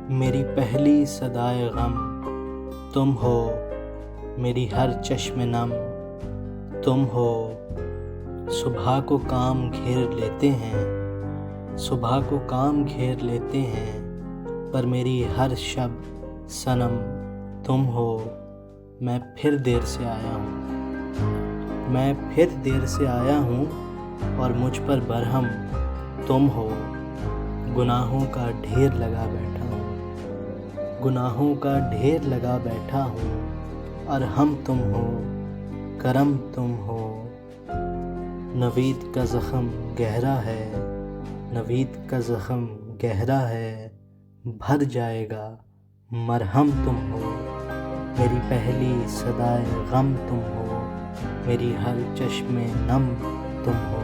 میری پہلی صدائے غم تم ہو، میری ہر چشم نم تم ہو۔ صبح کو کام گھیر لیتے ہیں، صبح کو کام گھیر لیتے ہیں، پر میری ہر شب صنم تم ہو۔ میں پھر دیر سے آیا ہوں، میں پھر دیر سے آیا ہوں، اور مجھ پر برہم تم ہو۔ گناہوں کا ڈھیر لگا بیٹھا ہوں، گناہوں کا ڈھیر لگا بیٹھا ہوں، ارحم تم ہو، کرم تم ہو۔ نوید کا زخم گہرا ہے، نوید کا زخم گہرا ہے، بھر جائے گا، مرہم تم ہو۔ میری پہلی صدائے غم تم ہو، میری ہر چشم نم تم ہو۔